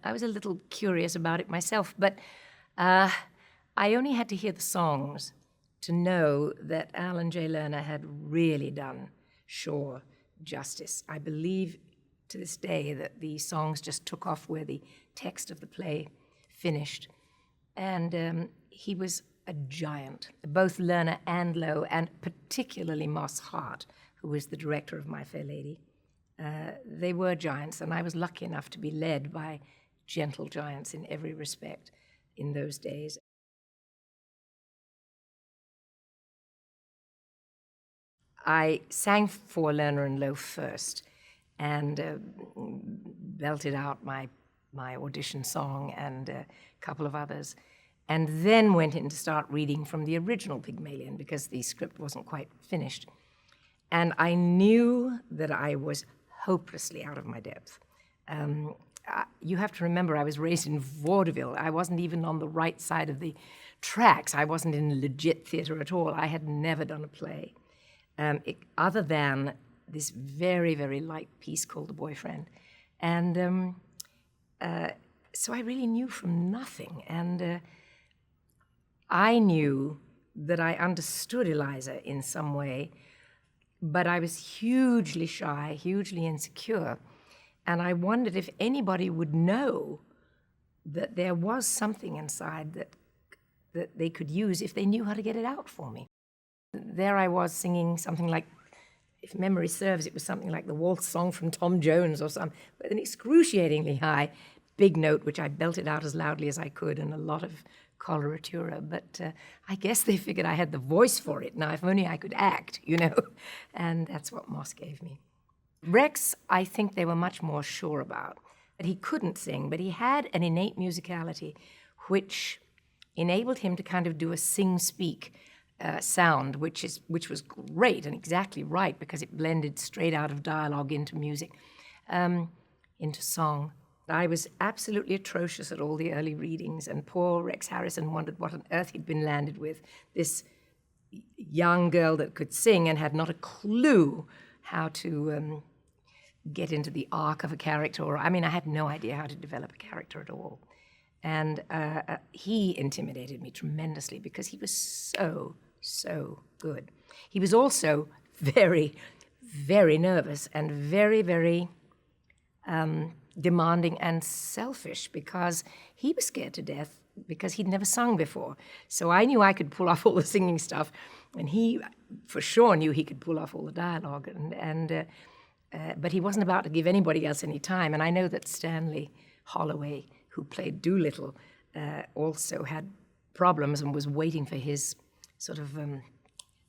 I was a little curious about it myself, but I only had to hear the songs to know that Alan J. Lerner had really done Shaw justice. I believe to this day that the songs just took off where the text of the play finished. And he was a giant, both Lerner and Lowe, and particularly Moss Hart, who was the director of My Fair Lady. They were giants, and I was lucky enough to be led by gentle giants in every respect in those days. I sang for Lerner and Lowe first, and belted out my audition song and a couple of others, and then went in to start reading from the original Pygmalion because the script wasn't quite finished. And I knew that I was hopelessly out of my depth. You have to remember, I was raised in vaudeville. I wasn't even on the right side of the tracks. I wasn't in legit theater at all. I had never done a play, other than this very, very light piece called The Boyfriend. And so I really knew from nothing. And I knew that I understood Eliza in some way, but I was hugely shy, hugely insecure. And I wondered if anybody would know that there was something inside that they could use if they knew how to get it out for me. There I was singing something like, if memory serves, it was something like the waltz song from Tom Jones or something, with an excruciatingly high big note, which I belted out as loudly as I could, and a lot of coloratura. But I guess they figured I had the voice for it. Now, if only I could act, you know. And that's what Moss gave me. Rex, I think they were much more sure about. But he couldn't sing, but he had an innate musicality which enabled him to kind of do a sing-speak sound, which was great and exactly right because it blended straight out of dialogue into music, into song. I was absolutely atrocious at all the early readings, and poor Rex Harrison wondered what on earth he'd been landed with, this young girl that could sing and had not a clue how to get into the arc of a character. Or, I mean, I had no idea how to develop a character at all. And he intimidated me tremendously because he was so good. He was also very, very nervous and very, very demanding and selfish because he was scared to death because he'd never sung before. So I knew I could pull off all the singing stuff, and he for sure knew he could pull off all the dialogue. But he wasn't about to give anybody else any time. And I know that Stanley Holloway, who played Doolittle, also had problems and was waiting for his sort of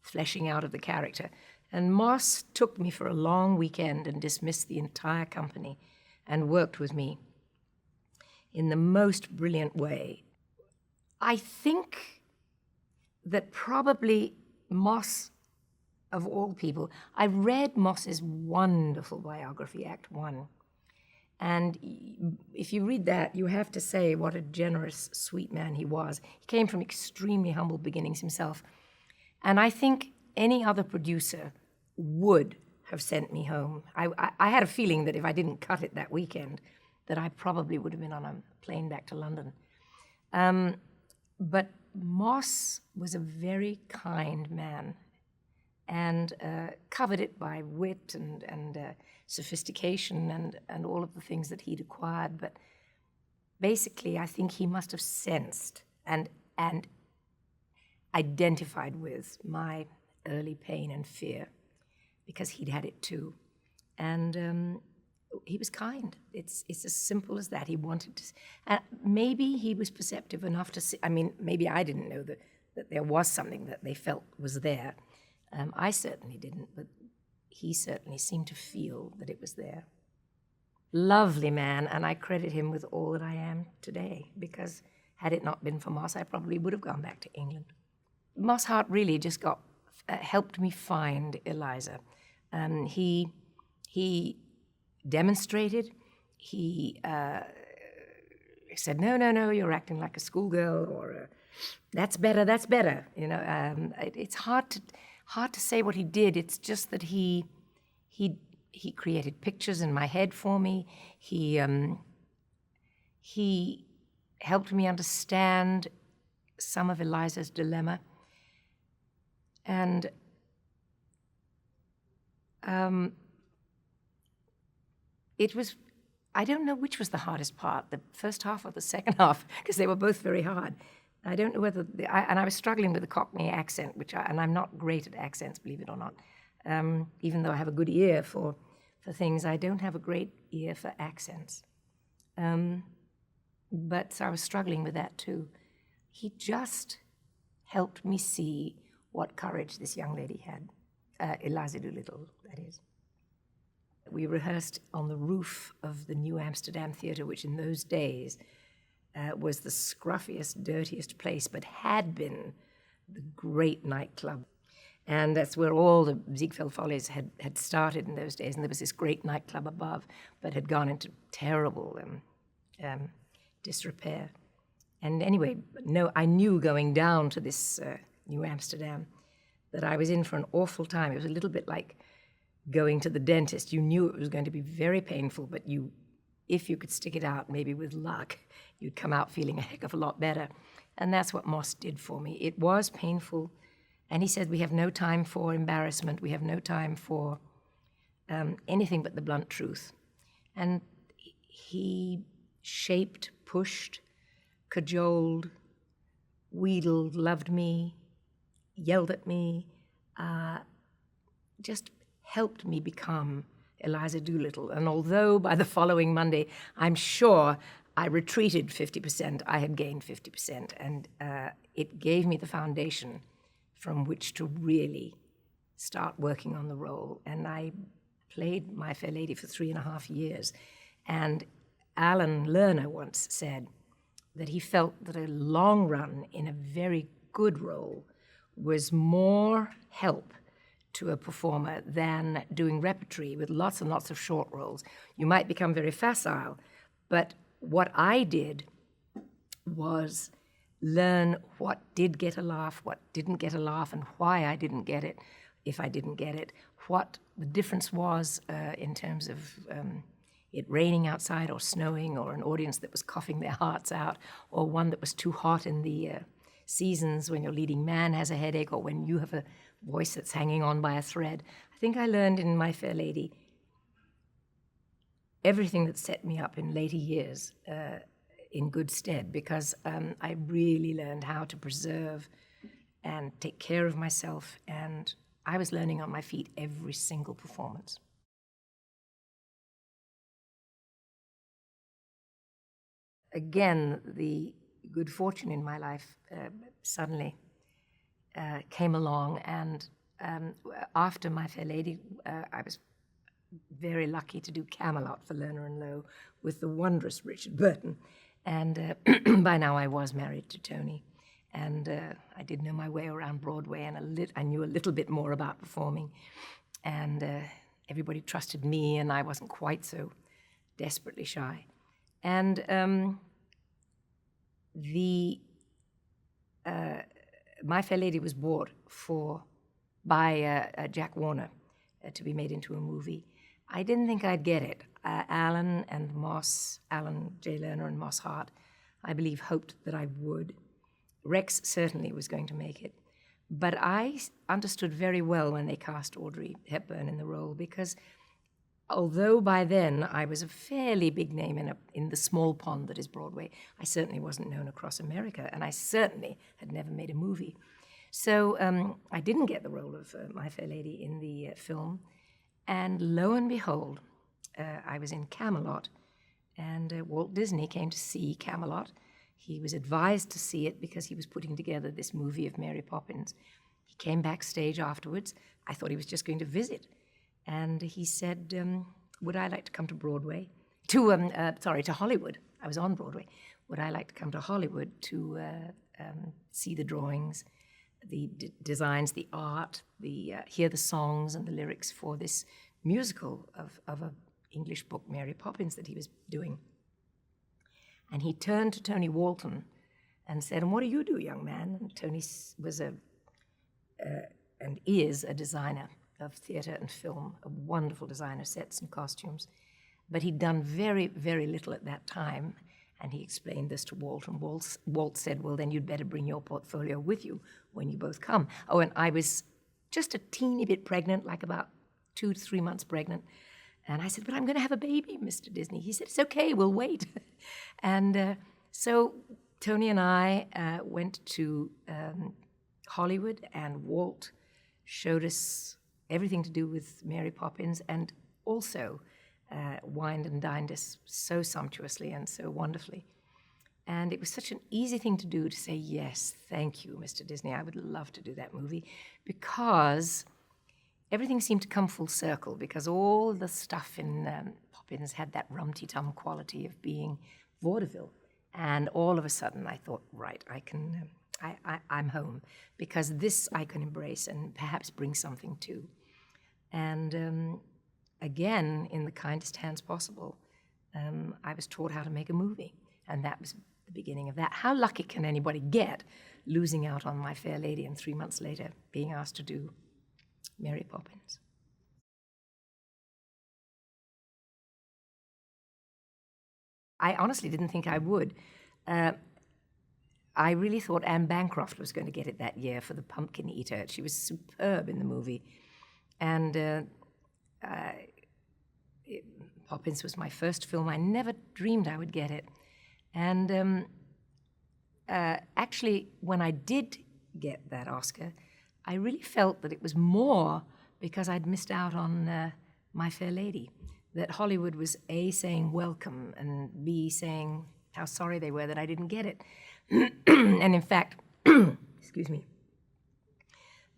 fleshing out of the character. And Moss took me for a long weekend and dismissed the entire company and worked with me in the most brilliant way. I think that probably Moss, of all people, I read Moss's wonderful biography, Act One. And if you read that, you have to say what a generous, sweet man he was. He came from extremely humble beginnings himself. And I think any other producer would have sent me home. I had a feeling that if I didn't cut it that weekend, that I probably would have been on a plane back to London. But Moss was a very kind man and covered it by wit and sophistication and all of the things that he'd acquired. But basically, I think he must have sensed and identified with my early pain and fear, because he'd had it too. And he was kind. It's as simple as that. He wanted to, maybe he was perceptive enough to see, I mean, maybe I didn't know that there was something that they felt was there. I certainly didn't, but he certainly seemed to feel that it was there. Lovely man, and I credit him with all that I am today, because had it not been for Moss, I probably would have gone back to England. Moss Hart really just helped me find Eliza. He demonstrated. He said, no, you're acting like a schoolgirl, or that's better. You know, it's hard to say what he did. It's just that he created pictures in my head for me. He He helped me understand some of Eliza's dilemma. And it was, I don't know which was the hardest part, the first half or the second half, because they were both very hard. I don't know whether, and I was struggling with the Cockney accent, and I'm not great at accents, believe it or not. Even though I have a good ear for things, I don't have a great ear for accents. But so I was struggling with that too. He just helped me see what courage this young lady had, Eliza Doolittle, that is. We rehearsed on the roof of the New Amsterdam Theatre, which in those days was the scruffiest, dirtiest place, but had been the great nightclub. And that's where all the Ziegfeld Follies had started in those days. And there was this great nightclub above, but had gone into terrible disrepair. And anyway, no, I knew going down to this New Amsterdam that I was in for an awful time. It was a little bit like going to the dentist. You knew it was going to be very painful, but if you could stick it out, maybe with luck, you'd come out feeling a heck of a lot better. And that's what Moss did for me. It was painful. And he said, we have no time for embarrassment. We have no time for anything but the blunt truth. And he shaped, pushed, cajoled, wheedled, loved me, yelled at me, just helped me become Eliza Doolittle. And although by the following Monday, I'm sure I retreated 50%, I had gained 50%. And it gave me the foundation from which to really start working on the role. And I played My Fair Lady for 3.5 years. And Alan Lerner once said that he felt that a long run in a very good role was more help to a performer than doing repertory with lots and lots of short roles. You might become very facile, but what I did was learn what did get a laugh, what didn't get a laugh, and why I didn't get it, if I didn't get it, what the difference was in terms of it raining outside or snowing, or an audience that was coughing their hearts out, or one that was too hot in the seasons when your leading man has a headache, or when you have a voice that's hanging on by a thread. I think I learned in My Fair Lady everything that set me up in later years in good stead, because I really learned how to preserve and take care of myself, and I was learning on my feet every single performance. Again, the good fortune in my life suddenly came along, and after My Fair Lady, I was very lucky to do Camelot for Lerner and Loewe with the wondrous Richard Burton. And by now I was married to Tony, and I did know my way around Broadway, and I knew a little bit more about performing, and everybody trusted me, and I wasn't quite so desperately shy. And My Fair Lady was bought by Jack Warner to be made into a movie. I didn't think I'd get it. Alan J. Lerner and Moss Hart, I believe, hoped that I would. Rex certainly was going to make it. But I understood very well when they cast Audrey Hepburn in the role, because although by then I was a fairly big name in the small pond that is Broadway, I certainly wasn't known across America, and I certainly had never made a movie. So I didn't get the role of My Fair Lady in the film, and lo and behold, I was in Camelot, and Walt Disney came to see Camelot. He was advised to see it because he was putting together this movie of Mary Poppins. He came backstage afterwards. I thought he was just going to visit. And he said, would I like to come to Broadway? To Hollywood. I was on Broadway. Would I like to come to Hollywood to see the drawings, the designs, the art, hear the songs and the lyrics for this musical of an English book, Mary Poppins, that he was doing? And he turned to Tony Walton and said, and what do you do, young man? And Tony was and is a designer of theatre and film, a wonderful designer, sets and costumes. But he'd done very, very little at that time. And he explained this to Walt, and Walt said, well, then you'd better bring your portfolio with you when you both come. Oh, and I was just a teeny bit pregnant, like about 2 to 3 months pregnant. And I said, but I'm going to have a baby, Mr. Disney. He said, it's okay, we'll wait. And so Tony and I went to Hollywood, and Walt showed us everything to do with Mary Poppins, and also wined and dined us so sumptuously and so wonderfully. And it was such an easy thing to do, to say, yes, thank you, Mr. Disney, I would love to do that movie, because everything seemed to come full circle, because all the stuff in Poppins had that rum-ti-tum quality of being vaudeville. And all of a sudden I thought, right, I'm home, because this I can embrace and perhaps bring something to. And again, in the kindest hands possible, I was taught how to make a movie, and that was the beginning of that. How lucky can anybody get, losing out on My Fair Lady and 3 months later being asked to do Mary Poppins? I honestly didn't think I would. I really thought Anne Bancroft was going to get it that year for The Pumpkin Eater. She was superb in the movie. And Poppins was my first film. I never dreamed I would get it. And actually, when I did get that Oscar, I really felt that it was more because I'd missed out on My Fair Lady, that Hollywood was A, saying welcome, and B, saying how sorry they were that I didn't get it. And in fact, excuse me,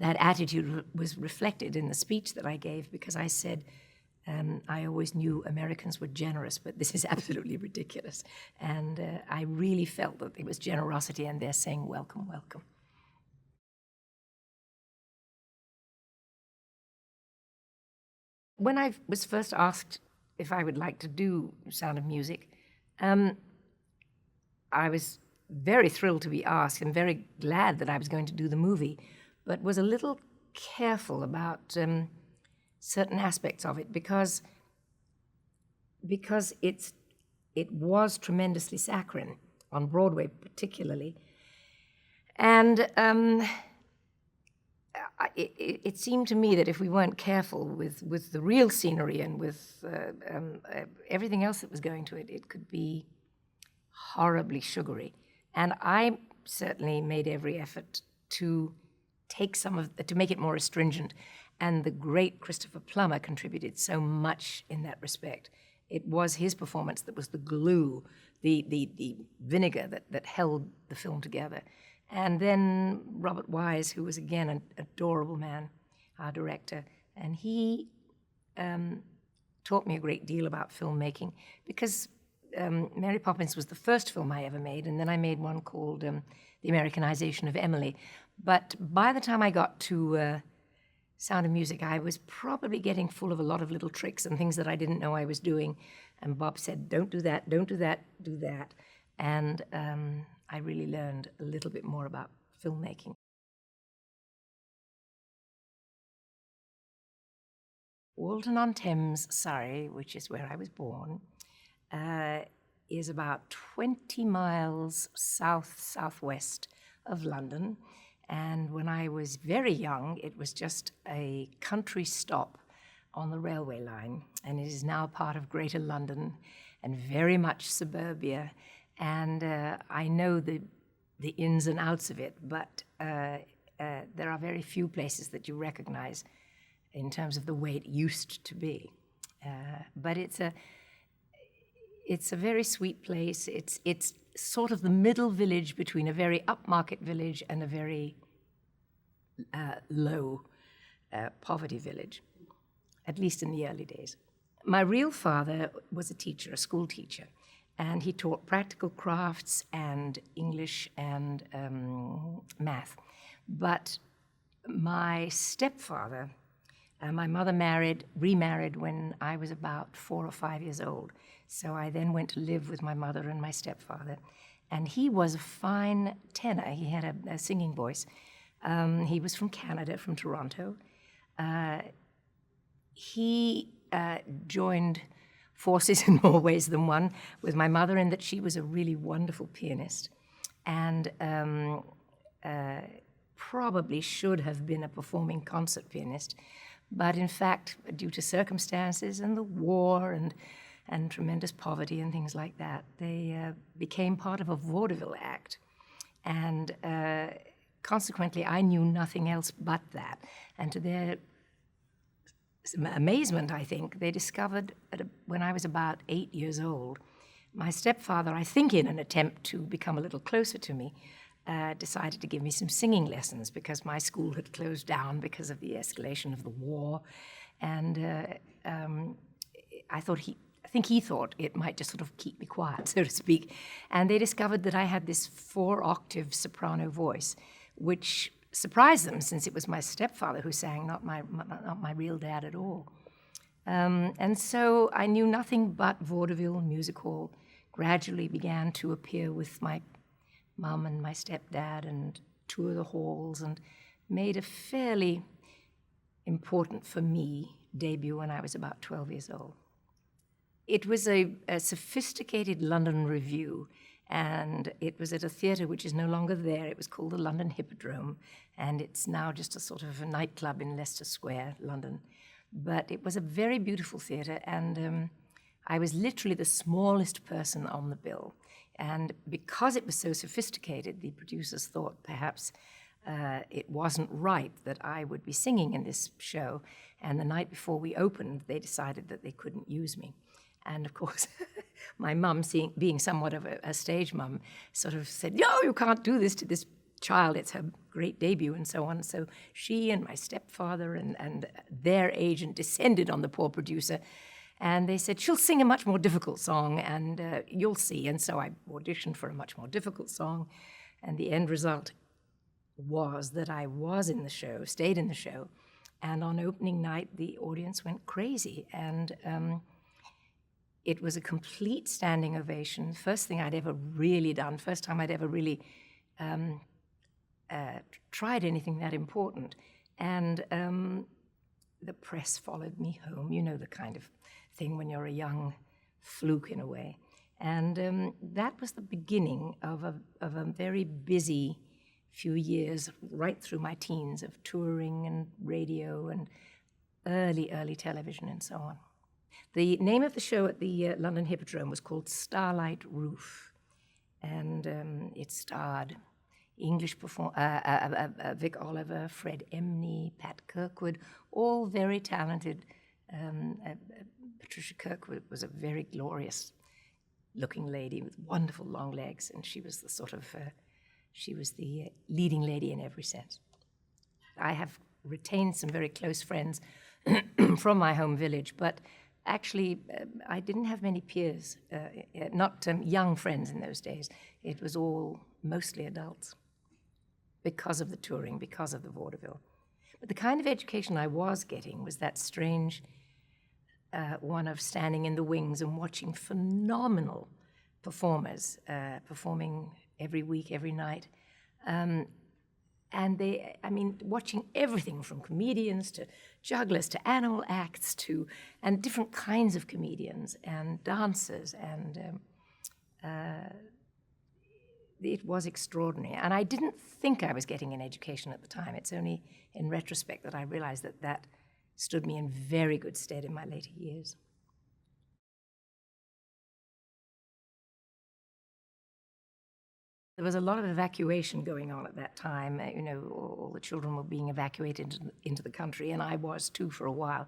that attitude was reflected in the speech that I gave, because I said, I always knew Americans were generous, but this is absolutely ridiculous. And I really felt that it was generosity, and they're saying welcome, welcome. When I was first asked if I would like to do Sound of Music, I was very thrilled to be asked and very glad that I was going to do the movie, but was a little careful about certain aspects of it, because it was tremendously saccharine, on Broadway particularly. And it seemed to me that if we weren't careful with the real scenery and with everything else that was going to it, it could be horribly sugary. And I certainly made every effort to take to make it more astringent. And the great Christopher Plummer contributed so much in that respect. It was his performance that was the glue, the vinegar that held the film together. And then Robert Wise, who was again an adorable man, our director, and he taught me a great deal about filmmaking, because Mary Poppins was the first film I ever made, and then I made one called The Americanization of Emily. But by the time I got to Sound of Music, I was probably getting full of a lot of little tricks and things that I didn't know I was doing. And Bob said, don't do that, don't do that, do that. And I really learned a little bit more about filmmaking. Walton-on-Thames, Surrey, which is where I was born, is about 20 miles southwest of London. And when I was very young, it was just a country stop on the railway line. And it is now part of Greater London and very much suburbia. And I know the ins and outs of it, but there are very few places that you recognize in terms of the way it used to be. But it's a very sweet place. It's sort of the middle village between a very upmarket village and a very low poverty village, at least in the early days. My real father was a teacher, a school teacher, and he taught practical crafts and English and math. But my stepfather, my mother remarried when I was about 4 or 5 years old. So I then went to live with my mother and my stepfather. And he was a fine tenor. He had a singing voice. He was from Canada, from Toronto. He joined forces in more ways than one with my mother, in that she was a really wonderful pianist and probably should have been a performing concert pianist. But in fact, due to circumstances and the war and tremendous poverty and things like that, they became part of a vaudeville act. And consequently, I knew nothing else but that. And to their amazement, I think, they discovered when I was about 8 years old, my stepfather, I think in an attempt to become a little closer to me, decided to give me some singing lessons because my school had closed down because of the escalation of the war. And I think he thought it might just sort of keep me quiet, so to speak. And they discovered that I had this 4-octave soprano voice, which surprised them, since it was my stepfather who sang, not my real dad at all. And so I knew nothing but vaudeville, music hall, gradually began to appear with my mum and my stepdad and tour the halls, and made a fairly important, for me, debut when I was about 12 years old. It was a sophisticated London revue, and it was at a theatre which is no longer there. It was called the London Hippodrome, and it's now just a sort of a nightclub in Leicester Square, London. But it was a very beautiful theatre, and I was literally the smallest person on the bill. And because it was so sophisticated, the producers thought perhaps it wasn't right that I would be singing in this show. And the night before we opened, they decided that they couldn't use me. And of course, my mum, being somewhat of a stage mum, sort of said, "No, you can't do this to this child. It's her great debut," and so on. So she and my stepfather and their agent descended on the poor producer, and they said, "She'll sing a much more difficult song, and you'll see." And so I auditioned for a much more difficult song, and the end result was that I was in the show, stayed in the show, and on opening night, the audience went crazy, and it was a complete standing ovation. First thing I'd ever really done, first time I'd ever really tried anything that important. And the press followed me home, you know, the kind of thing when you're a young fluke in a way. And that was the beginning of a very busy few years, right through my teens, of touring and radio and early television and so on. The name of the show at the London Hippodrome was called Starlight Roof, and it starred English Vic Oliver, Fred Emney, Pat Kirkwood, all very talented. Patricia Kirkwood was a very glorious-looking lady with wonderful long legs, and she was the leading lady in every sense. I have retained some very close friends from my home village, but actually, I didn't have many peers, not young friends in those days. It was all mostly adults because of the touring, because of the vaudeville. But the kind of education I was getting was that strange one of standing in the wings and watching phenomenal performers performing every week, every night. And watching everything from comedians to jugglers to animal acts and different kinds of comedians and dancers, and it was extraordinary. And I didn't think I was getting an education at the time. It's only in retrospect that I realized that stood me in very good stead in my later years. There was a lot of evacuation going on at that time. All the children were being evacuated into the country, and I was too for a while.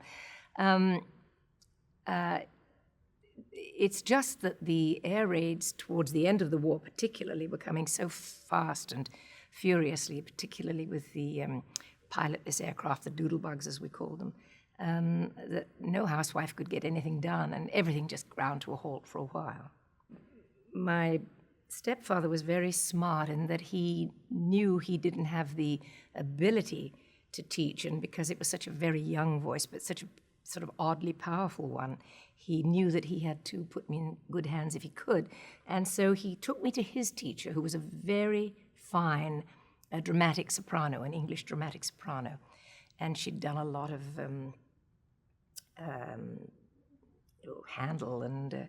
It's just that the air raids towards the end of the war particularly were coming so fast and furiously, particularly with the pilotless aircraft, the doodlebugs as we called them, that no housewife could get anything done, and everything just ground to a halt for a while. My stepfather was very smart in that he knew he didn't have the ability to teach, and because it was such a very young voice, but such a sort of oddly powerful one, he knew that he had to put me in good hands if he could. And so he took me to his teacher, who was a very fine dramatic soprano, an English dramatic soprano. And she'd done a lot of handle, and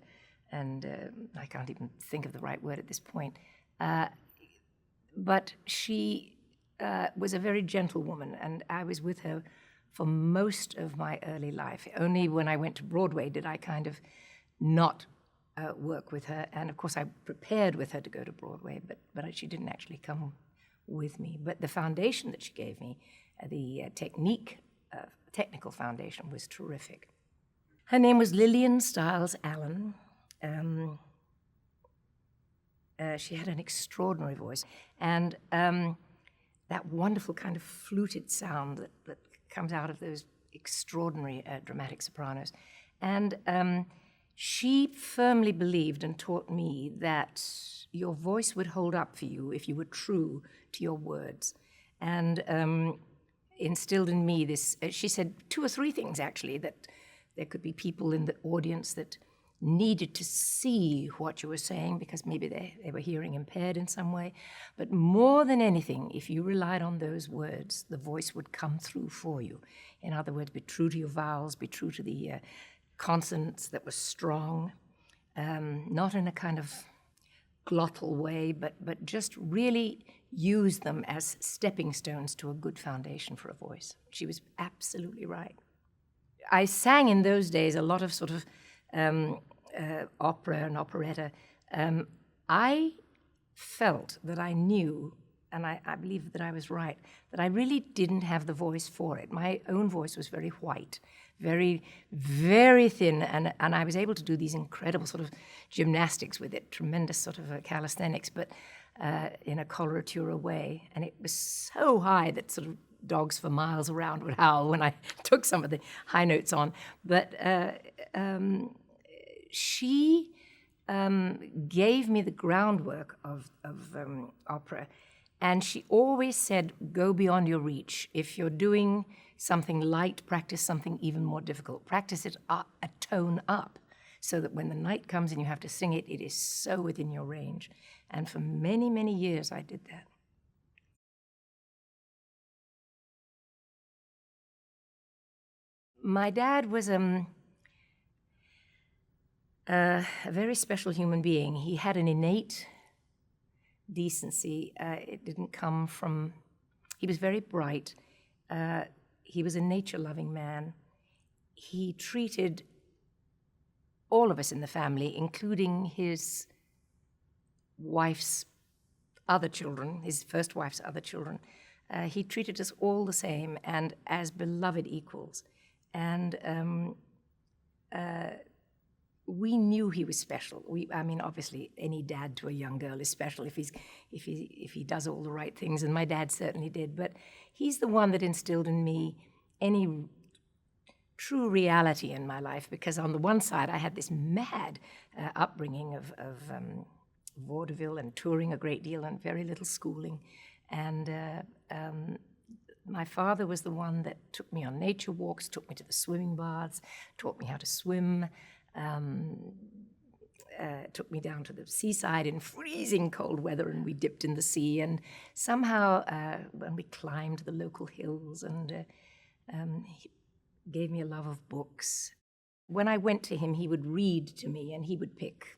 I can't even think of the right word at this point. But she was a very gentle woman, and I was with her for most of my early life. Only when I went to Broadway did I kind of not work with her. And of course, I prepared with her to go to Broadway, but she didn't actually come with me. But the foundation that she gave me, the technical foundation, was terrific. Her name was Lillian Stiles Allen. She had an extraordinary voice, and that wonderful kind of fluted sound that comes out of those extraordinary dramatic sopranos. And she firmly believed and taught me that your voice would hold up for you if you were true to your words. And instilled in me this, she said 2 or 3 things actually, that there could be people in the audience that needed to see what you were saying because maybe they were hearing impaired in some way. But more than anything, if you relied on those words, the voice would come through for you. In other words, be true to your vowels, be true to the consonants that were strong, not in a kind of glottal way, but just really use them as stepping stones to a good foundation for a voice. She was absolutely right. I sang in those days a lot of sort of opera and operetta. I felt that I knew, and I believe that I was right, that I really didn't have the voice for it. My own voice was very white, very, very thin, and I was able to do these incredible sort of gymnastics with it, tremendous sort of calisthenics, but in a coloratura way. And it was so high that sort of dogs for miles around would howl when I took some of the high notes on. But she gave me the groundwork of opera, and she always said, go beyond your reach. If you're doing something light, practice something even more difficult. Practice it a tone up, so that when the night comes and you have to sing it, it is so within your range. And for many, many years, I did that. My dad was a very special human being. He had an innate decency. It didn't come from... He was very bright. He was a nature-loving man. He treated all of us in the family, including his wife's other children, his first wife's other children. He treated us all the same and as beloved equals. And we knew he was special. I mean, obviously, any dad to a young girl is special if he does all the right things, and my dad certainly did. But he's the one that instilled in me any true reality in my life, because on the one side, I had this mad upbringing of vaudeville and touring a great deal and very little schooling. And my father was the one that took me on nature walks, took me to the swimming baths, taught me how to swim, took me down to the seaside in freezing cold weather, and we dipped in the sea. And somehow, when we climbed the local hills, and he gave me a love of books. When I went to him, he would read to me, and he would pick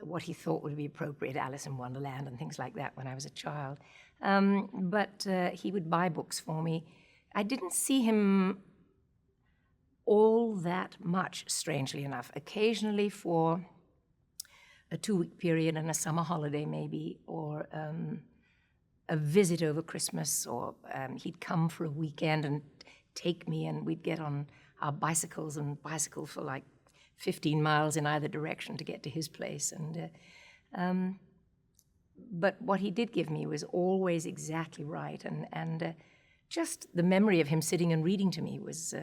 what he thought would be appropriate, Alice in Wonderland and things like that when I was a child. But he would buy books for me. I didn't see him all that much, strangely enough. Occasionally for a 2-week period and a summer holiday maybe, or a visit over Christmas, or he'd come for a weekend and take me, and we'd get on our bicycles and bicycle for like 15 miles in either direction to get to his place. And but what he did give me was always exactly right, and just the memory of him sitting and reading to me was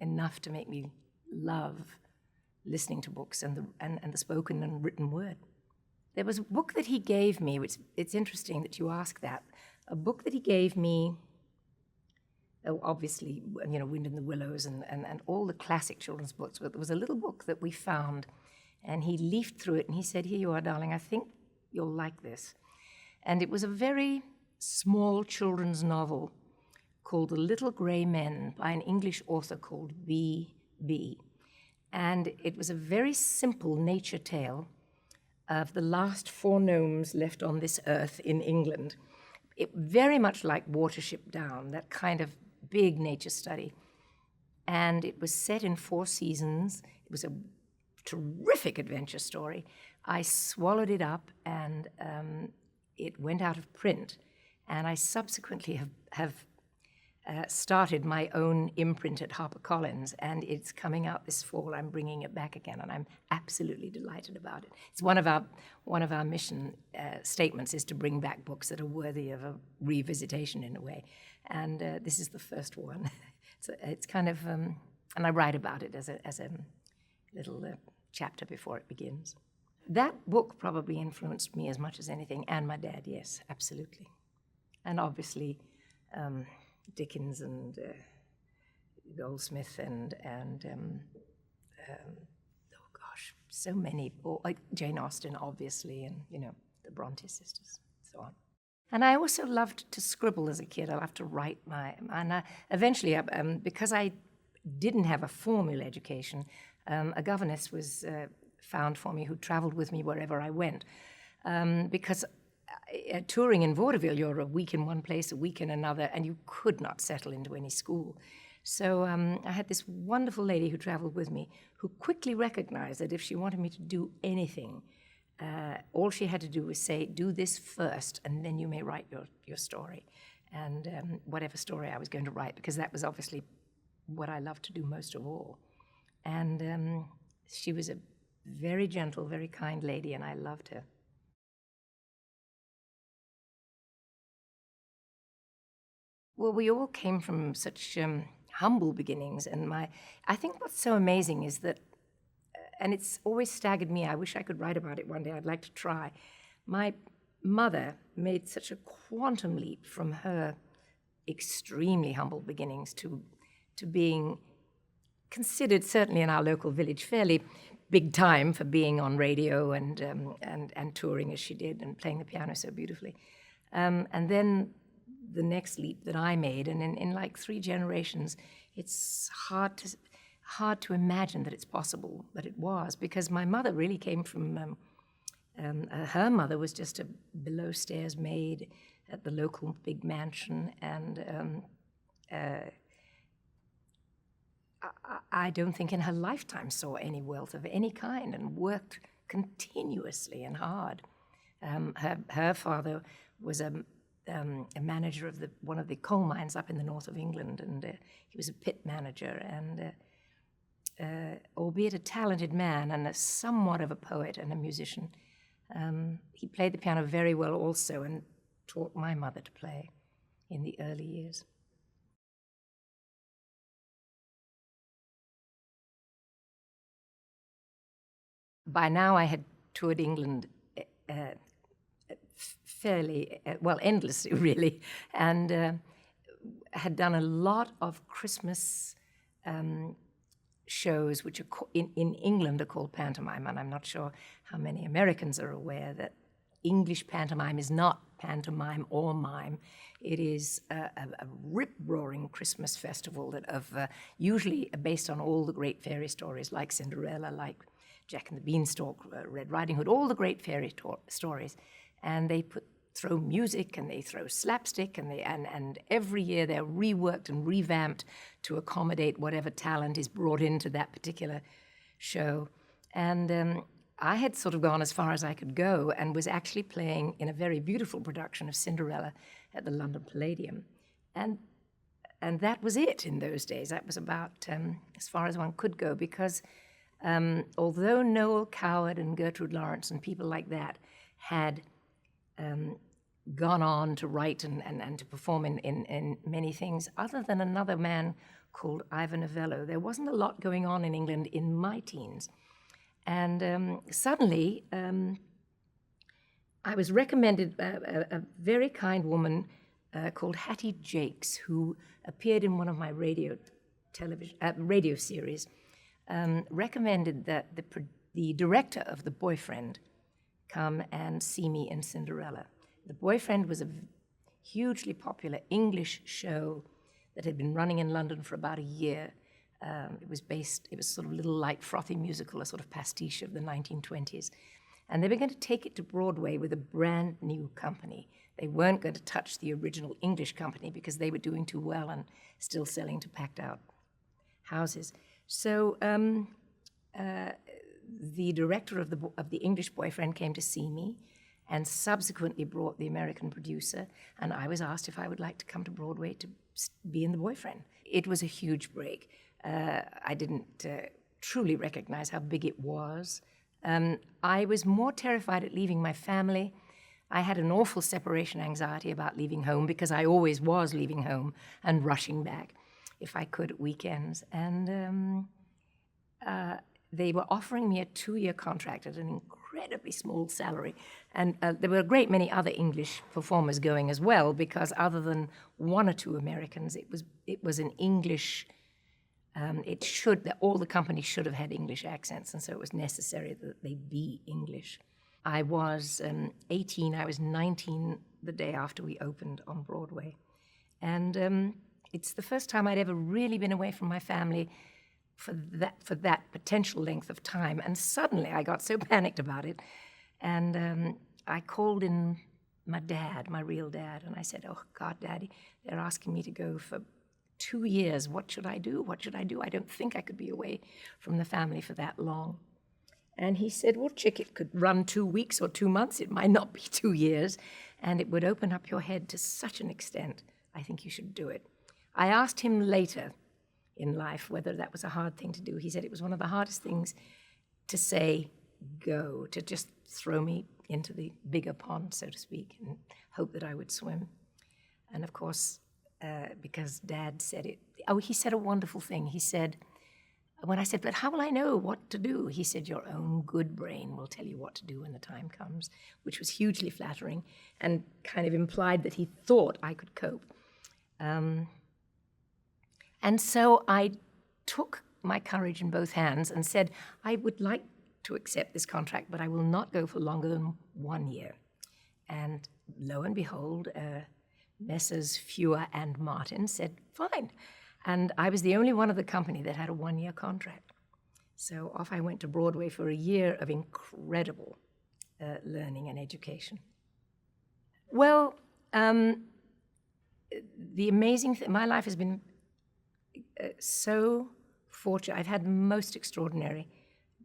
enough to make me love listening to books and the spoken and written word. There was a book that he gave me, which it's interesting that you ask that, a book that he gave me, obviously, you know, Wind in the Willows and all the classic children's books, but there was a little book that we found, and he leafed through it, and he said, "Here you are, darling, I think you'll like this." And it was a very small children's novel called The Little Grey Men by an English author called B.B. And it was a very simple nature tale of the last 4 gnomes left on this earth in England. It very much like Watership Down, that kind of big nature study. And it was set in 4 seasons. It was a terrific adventure story. I swallowed it up, and it went out of print. And I subsequently have started my own imprint at HarperCollins, and it's coming out this fall. I'm bringing it back again, and I'm absolutely delighted about it. It's one of our mission statements is to bring back books that are worthy of a revisitation in a way, and this is the first one. It's kind of, and I write about it as a little chapter before it begins. That book probably influenced me as much as anything, and my dad, yes, absolutely, and obviously. Dickens and Goldsmith and oh gosh, so many. Jane Austen, obviously, and the Bronte sisters, so on. And I also loved to scribble as a kid. I loved to write eventually, because I didn't have a formal education, a governess was found for me who traveled with me wherever I went, because. Touring in vaudeville, you're a week in one place, a week in another, and you could not settle into any school. So I had this wonderful lady who traveled with me who quickly recognized that if she wanted me to do anything, all she had to do was say, do this first, and then you may write your story. And whatever story I was going to write, because that was obviously what I loved to do most of all. And she was a very gentle, very kind lady, and I loved her. Well, we all came from such humble beginnings, and I think what's so amazing is that, and it's always staggered me, I wish I could write about it one day, I'd like to try. My mother made such a quantum leap from her extremely humble beginnings to being considered, certainly in our local village, fairly big time for being on radio and touring as she did and playing the piano so beautifully. And then the next leap that I made, and in like 3 generations, it's hard to imagine that it's possible, but it was, because my mother really came from, her mother was just a below-stairs maid at the local big mansion, and I don't think in her lifetime saw any wealth of any kind, and worked continuously and hard. Her father was a manager of one of the coal mines up in the north of England, and he was a pit manager, and albeit a talented man and somewhat of a poet and a musician, he played the piano very well also, and taught my mother to play in the early years. By now I had toured England fairly, endlessly really, and had done a lot of Christmas shows, which are in England are called pantomime, and I'm not sure how many Americans are aware that English pantomime is not pantomime or mime. It is a rip-roaring Christmas festival usually based on all the great fairy stories, like Cinderella, like Jack and the Beanstalk, Red Riding Hood, all the great fairy stories. And they throw music, and they throw slapstick, and every year they're reworked and revamped to accommodate whatever talent is brought into that particular show. And I had sort of gone as far as I could go, and was actually playing in a very beautiful production of Cinderella at the London Palladium. And that was it in those days. That was about as far as one could go, because although Noel Coward and Gertrude Lawrence and people like that had gone on to write and to perform in many things, other than another man called Ivor Novello, there wasn't a lot going on in England in my teens. And suddenly, I was recommended a very kind woman called Hattie Jakes, who appeared in one of my radio series, recommended that the director of The Boyfriend come and see me in Cinderella. The Boyfriend was a hugely popular English show that had been running in London for about a year, It was sort of a little light, frothy musical, a sort of pastiche of the 1920s. And they were going to take it to Broadway with a brand new company. They weren't going to touch the original English company because they were doing too well and still selling to packed out houses. So the director of the English Boyfriend came to see me and subsequently brought the American producer, and I was asked if I would like to come to Broadway to be in The Boyfriend. It was a huge break. I didn't truly recognize how big it was. I was more terrified at leaving my family. I had an awful separation anxiety about leaving home because I always was leaving home and rushing back if I could at weekends. And they were offering me a 2-year contract at an incredibly small salary. And there were a great many other English performers going as well, because other than 1 or 2 Americans, it was an English, all the companies should have had English accents, and so it was necessary that they be English. I was 18, I was 19 the day after we opened on Broadway. And it's the first time I'd ever really been away from my family for that potential length of time. And suddenly I got so panicked about it. And I called in my dad, my real dad, and I said, "Oh, God, Daddy, they're asking me to go for 2 years. What should I do? What should I do? I don't think I could be away from the family for that long." And he said, "Well, chick, it could run 2 weeks or 2 months. It might not be 2 years. And it would open up your head to such an extent. I think you should do it." I asked him later in life whether that was a hard thing to do. He said it was one of the hardest things to say go, to just throw me into the bigger pond, so to speak, and hope that I would swim. And of course, because Dad said it, he said a wonderful thing. He said, when I said, "But how will I know what to do?" He said, "Your own good brain will tell you what to do when the time comes," which was hugely flattering and kind of implied that he thought I could cope. And so I took my courage in both hands and said, "I would like to accept this contract, but I will not go for longer than 1 year." And lo and behold, Messrs. Fewer and Martin said, "Fine." And I was the only one of the company that had a 1-year contract. So off I went to Broadway for a year of incredible learning and education. Well, the amazing thing, my life has been so fortunate. I've had most extraordinary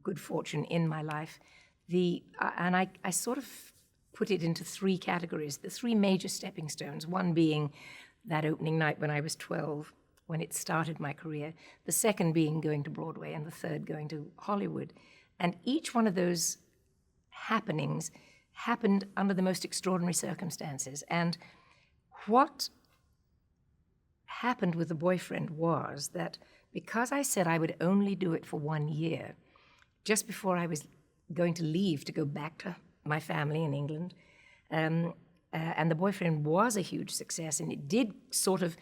good fortune in my life. And I sort of put it into 3 categories, the 3 major stepping stones, one being that opening night when I was 12, when it started my career, the second being going to Broadway, and the third going to Hollywood. And each one of those happenings happened under the most extraordinary circumstances. And what happened with The Boyfriend was that because I said I would only do it for 1 year, just before I was going to leave to go back to my family in England, and The Boyfriend was a huge success, and it did sort of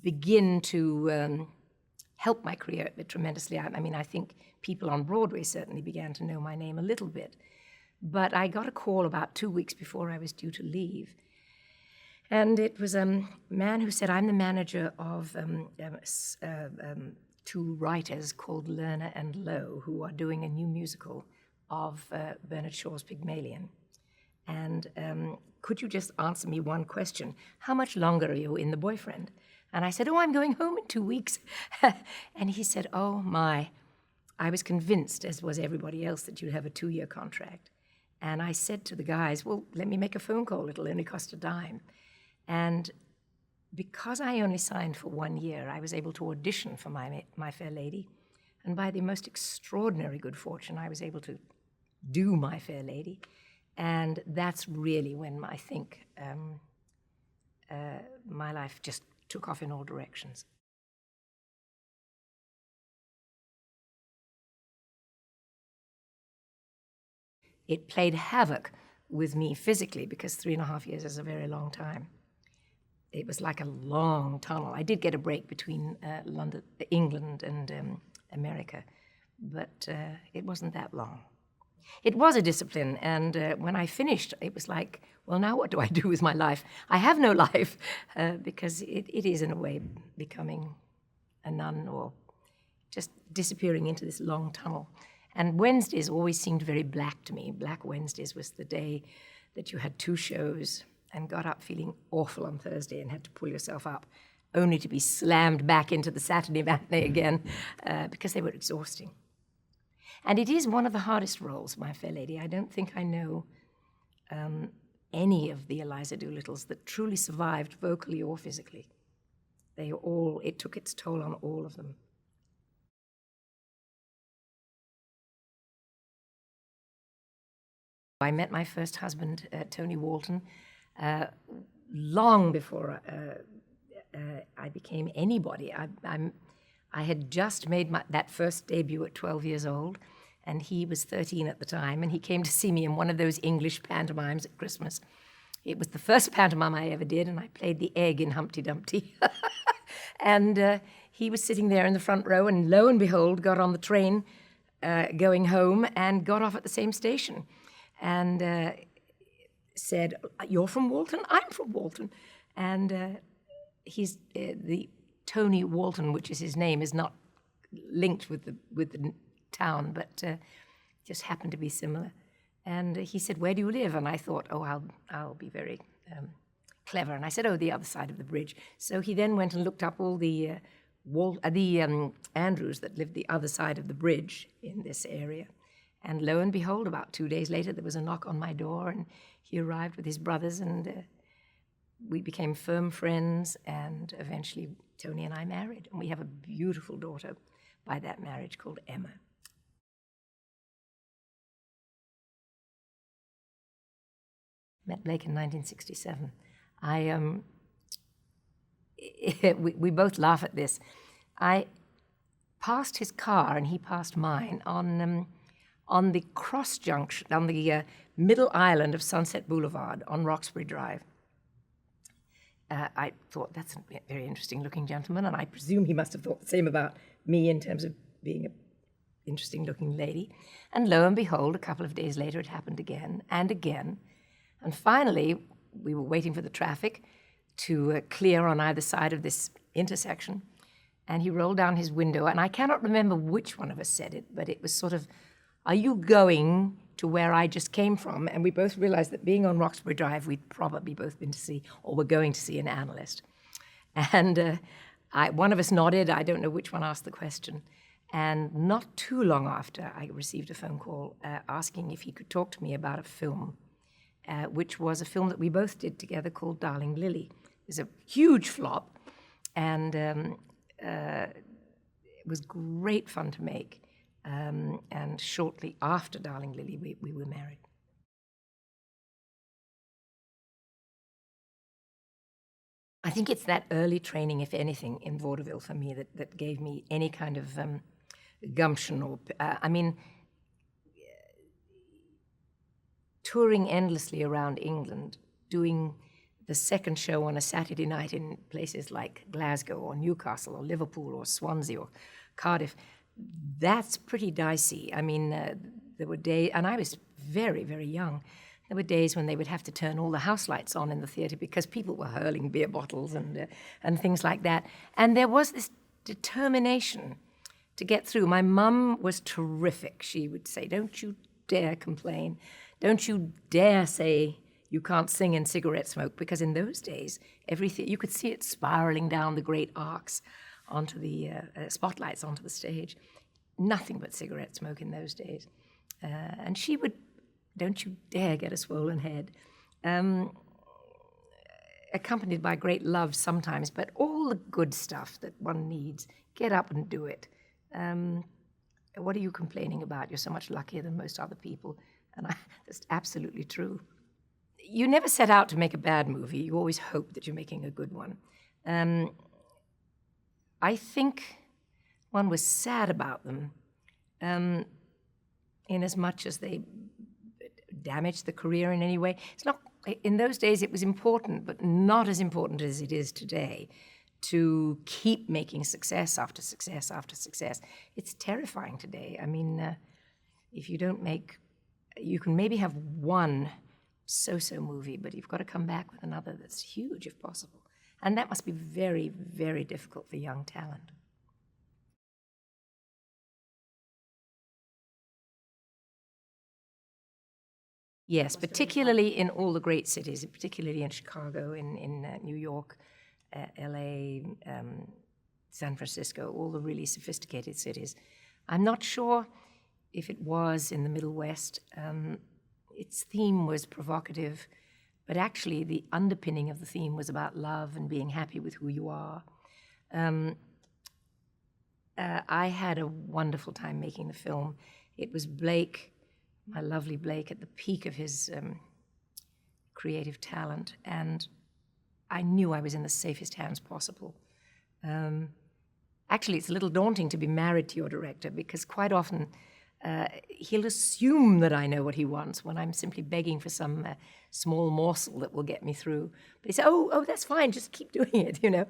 begin to help my career tremendously. I mean, I think people on Broadway certainly began to know my name a little bit. But I got a call about 2 weeks before I was due to leave. And it was a man who said, "I'm the manager of 2 writers called Lerner and Lowe, who are doing a new musical of Bernard Shaw's Pygmalion. And could you just answer me one question? How much longer are you in The Boyfriend?" And I said, "Oh, I'm going home in 2 weeks." And he said, "Oh, my. I was convinced, as was everybody else, that you'd have a 2-year contract." And I said to the guys, "Well, let me make a phone call. It'll only cost a dime." And because I only signed for 1 year, I was able to audition for My Fair Lady. And by the most extraordinary good fortune, I was able to do My Fair Lady. And that's really when I think my life just took off in all directions. It played havoc with me physically because 3.5 years is a very long time. It was like a long tunnel. I did get a break between England and America, but it wasn't that long. It was a discipline, and when I finished, it was like, well, now what do I do with my life? I have no life, because it is, in a way, becoming a nun or just disappearing into this long tunnel. And Wednesdays always seemed very black to me. Black Wednesdays was the day that you had 2 shows and got up feeling awful on Thursday and had to pull yourself up, only to be slammed back into the Saturday matinee again because they were exhausting. And it is one of the hardest roles, My Fair Lady. I don't think I know any of the Eliza Doolittles that truly survived vocally or physically. It took its toll on all of them. I met my first husband, Tony Walton, long before I became anybody. I had just made that first debut at 12 years old, and he was 13 at the time, and he came to see me in one of those English pantomimes at Christmas. It was the first pantomime I ever did, and I played the egg in Humpty Dumpty. And he was sitting there in the front row, and lo and behold, got on the train going home and got off at the same station. And said, "You're from Walton? I'm from Walton." And he's the Tony Walton, which is his name, is not linked with the town, but just happened to be similar. And he said, "Where do you live?" And I thought, "Oh, I'll be very clever." And I said, "Oh, the other side of the bridge." So he then went and looked up all the Andrews that lived the other side of the bridge in this area. And lo and behold, about 2 days later, there was a knock on my door, and he arrived with his brothers, and we became firm friends, and eventually Tony and I married. And we have a beautiful daughter by that marriage called Emma. Met Blake in 1967. We both laugh at this. I passed his car, and he passed mine on the cross junction, on the middle island of Sunset Boulevard on Roxbury Drive. I thought, that's a very interesting looking gentleman, and I presume he must have thought the same about me in terms of being an interesting looking lady. And lo and behold, a couple of days later, it happened again and again. And finally, we were waiting for the traffic to clear on either side of this intersection, and he rolled down his window, and I cannot remember which one of us said it, but it was sort of, "Are you going to where I just came from?" And we both realized that being on Roxbury Drive, we'd probably both been to see, or were going to see, an analyst. And one of us nodded. I don't know which one asked the question. And not too long after, I received a phone call asking if he could talk to me about a film, which was a film that we both did together called Darling Lily. It was a huge flop, and it was great fun to make. And shortly after Darling Lily, we were married. I think it's that early training, if anything, in vaudeville for me that gave me any kind of gumption. Or touring endlessly around England, doing the second show on a Saturday night in places like Glasgow or Newcastle or Liverpool or Swansea or Cardiff, that's pretty dicey. There were days, and I was very, very young, there were days when they would have to turn all the house lights on in the theatre because people were hurling beer bottles and things like that. And there was this determination to get through. My mum was terrific. She would say, "Don't you dare complain. Don't you dare say you can't sing in cigarette smoke," because in those days, everything, you could see it spiraling down the great arcs onto the spotlights onto the stage. Nothing but cigarette smoke in those days. And she would, "Don't you dare get a swollen head." Accompanied by great love sometimes, but all the good stuff that one needs. Get up and do it. What are you complaining about? You're so much luckier than most other people. And that's absolutely true. You never set out to make a bad movie. You always hope that you're making a good one. I think one was sad about them, in as much as they damaged the career in any way. It's not, in those days it was important, but not as important as it is today, to keep making success after success after success. It's terrifying today. If you don't make, you can maybe have one so-so movie, but you've got to come back with another that's huge if possible. And that must be very, very difficult for young talent. Yes, particularly in all the great cities, particularly in Chicago, in New York, LA, San Francisco, all the really sophisticated cities. I'm not sure if it was in the Middle West. Its theme was provocative, but actually the underpinning of the theme was about love and being happy with who you are. I had a wonderful time making the film. It was Blake, my lovely Blake, at the peak of his creative talent, and I knew I was in the safest hands possible. Actually, it's a little daunting to be married to your director, because quite often he'll assume that I know what he wants when I'm simply begging for some small morsel that will get me through. But he said, oh, that's fine, just keep doing it, you know.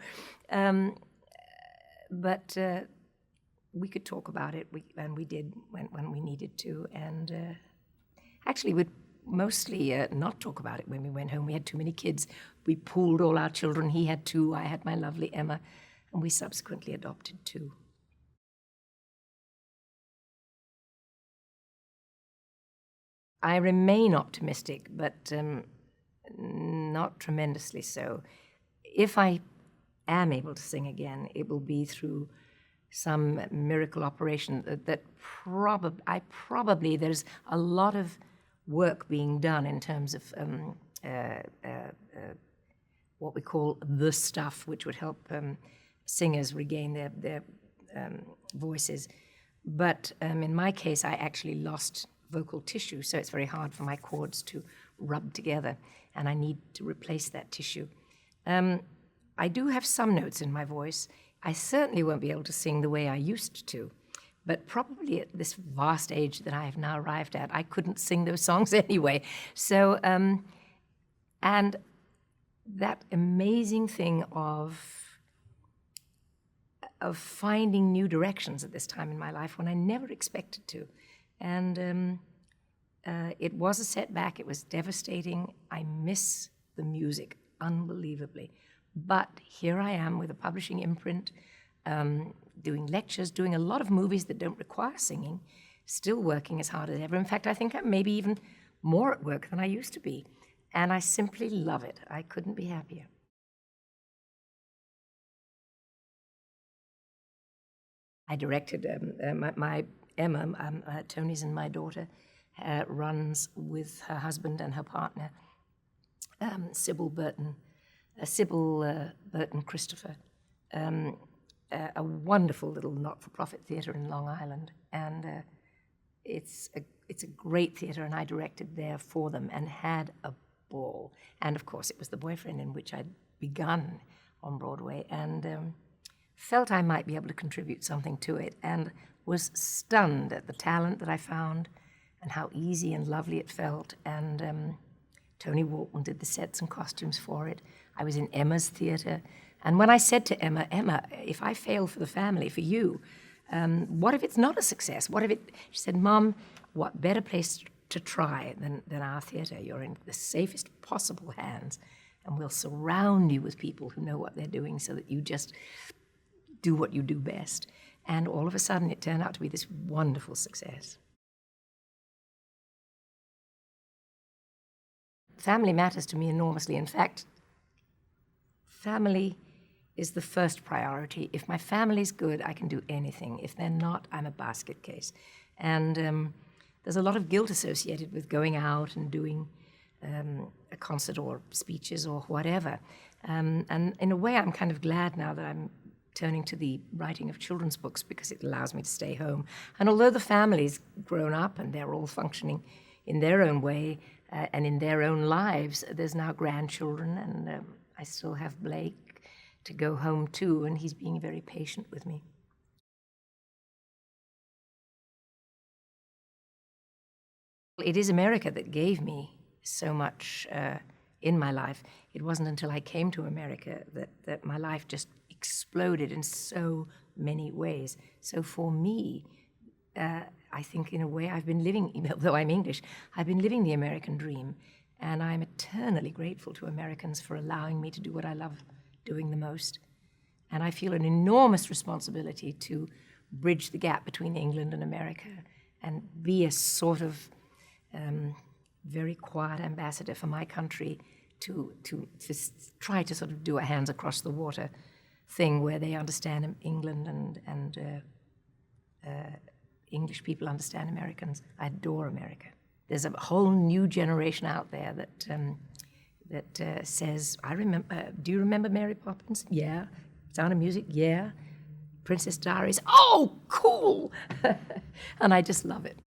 But we could talk about it, and we did when we needed to. And actually, we'd mostly not talk about it when we went home. We had too many kids. We pooled all our children. He had 2, I had my lovely Emma, and we subsequently adopted 2. I remain optimistic, but not tremendously so. If I am able to sing again, it will be through some miracle operation that probably there's a lot of work being done in terms of what we call the stuff, which would help singers regain their voices. But in my case, I actually lost vocal tissue, so it's very hard for my cords to rub together, and I need to replace that tissue. I do have some notes in my voice. I certainly won't be able to sing the way I used to, but probably at this vast age that I have now arrived at, I couldn't sing those songs anyway. So, and that amazing thing of finding new directions at this time in my life when I never expected to. And it was a setback. It was devastating. I miss the music unbelievably. But here I am with a publishing imprint, doing lectures, doing a lot of movies that don't require singing, still working as hard as ever. In fact, I think I'm maybe even more at work than I used to be. And I simply love it. I couldn't be happier. I directed my Emma, Tony's and my daughter, runs with her husband and her partner, Sybil Burton Christopher, a wonderful little not-for-profit theatre in Long Island, and it's a great theatre, and I directed there for them and had a ball. And of course, it was The Boyfriend, in which I'd begun on Broadway, and felt I might be able to contribute something to it, and was stunned at the talent that I found and how easy and lovely it felt. And Tony Walton did the sets and costumes for it. I was in Emma's theatre. And when I said to Emma, if I fail for the family, for you, what if it's not a success? What if it, she said, Mom, what better place to try than our theatre? You're in the safest possible hands, and we'll surround you with people who know what they're doing so that you just do what you do best. And all of a sudden, it turned out to be this wonderful success. Family matters to me enormously. In fact, family is the first priority. If my family's good, I can do anything. If they're not, I'm a basket case. And there's a lot of guilt associated with going out and doing a concert or speeches or whatever. And in a way, I'm kind of glad now that I'm turning to the writing of children's books, because it allows me to stay home. And although the family's grown up and they're all functioning in their own way and in their own lives, there's now grandchildren, and I still have Blake to go home to, and he's being very patient with me. It is America that gave me so much in my life. It wasn't until I came to America that my life just exploded in so many ways. So for me, I think in a way I've been living, even though I'm English, I've been living the American dream, and I'm eternally grateful to Americans for allowing me to do what I love doing the most. And I feel an enormous responsibility to bridge the gap between England and America and be a sort of very quiet ambassador for my country to try to sort of do a hands across the water thing where they understand England and English people understand Americans. I adore America. There's a whole new generation out there that says, "I remember. Do you remember Mary Poppins? Yeah. Sound of Music? Yeah. Princess Diaries? Oh, cool!" And I just love it.